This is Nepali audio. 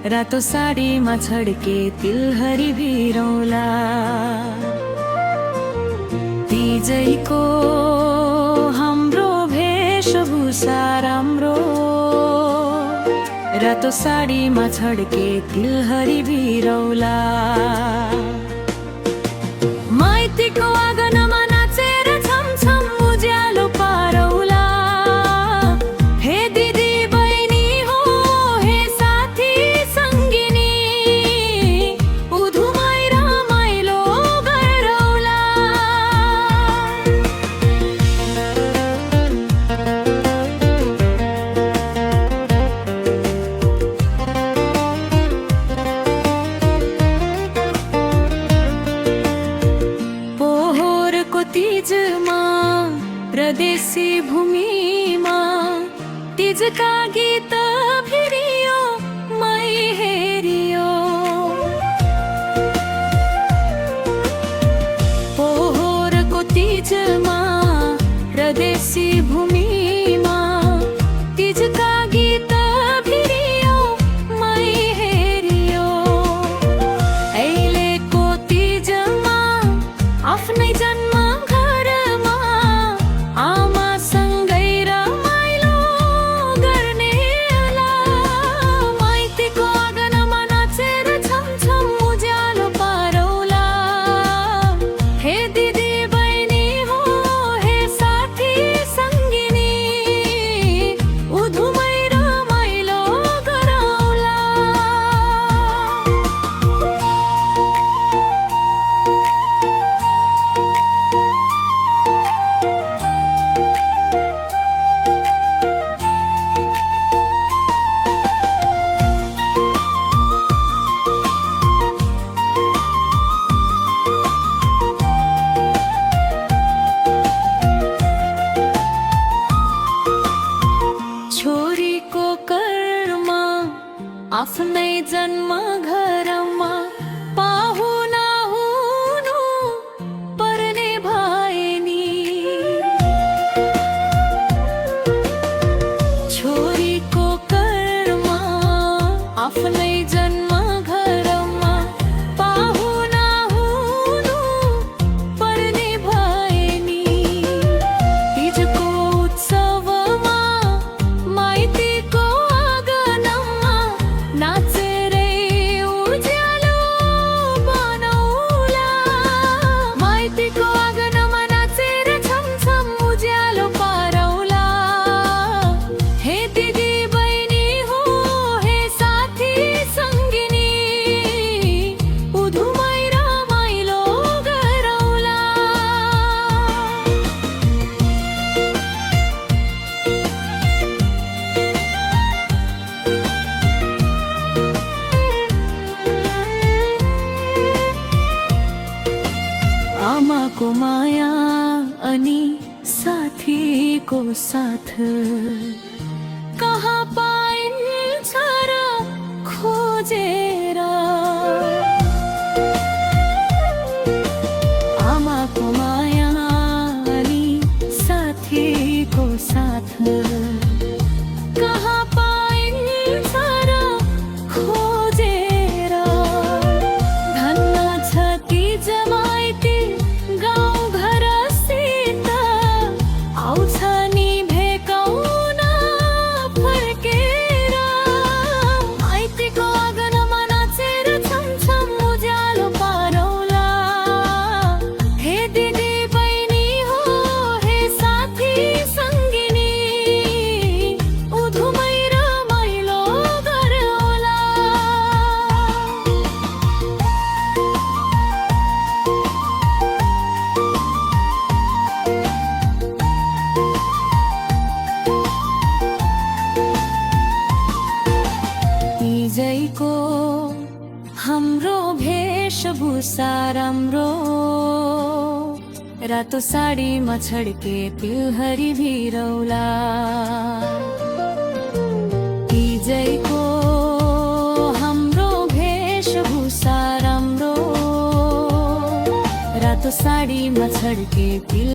रातो साडीमा छड्के तिलहरी भिरौला। तिजैको हाम्रो वेशभूषा राम्रो, रातो साडीमा छड्के तिलहरी भिरौला। माइतीको आँगनमा नाचेर छमछम उज्यालो पारौला। हे दिदी बहिनी हो, हे साथी सङ्गिनी, उधुमै रमाइलो गरौला। तिजमा प्रदेशी भूमिमा तिजका गीत फिरियो मै हेरियो। पोहोरको तिजमा प्रदेशी भूमिमा तिजका गीत फिरियो मै हेरियो। अहिलेको तिजमा आफ्नै जन्म आफ्नै जन्म घरमा पाहुना हुनु पर्ने भए नि। छोरीको कर्म आफ्नै जन्म घरमा पाहुना हुनु पर्ने भए नि। तिजको उत्सवमा माइतीको आँगनमा नाचेरै उज्यालो बनौला। माइतीको आँगनमा नाचेर छमछम उज्यालो पारौला। हे दिदी बहिनी हो, हे साथी सङ्गिनी, उधुमै रमाइलो गरौला। आमाको माया अनि साथीको साथ कहाँ पाइन्छ र खोजेर। आमाको माया अनि साथीको साथ कहाँ पाइन्छ र खोजेर। धन्न छ तिज माइती गाउँ घरसित आउँछ नि भेकाउन फर्केर। माइतीको आँगनमा नाचेर छमछम उज्यालो पारौला। हे दिदी बहिनी हो, हे साथी सङ्गिनी, उधुमै रमाइलो गरौला। तिजैको हाम्रो वेशभूषा राम्रो, रातो साडीमा छड्के तिलहरी भिरौला। तिजैको हाम्रो वेशभूषा राम्रो, रातो साडीमा छड्के तिल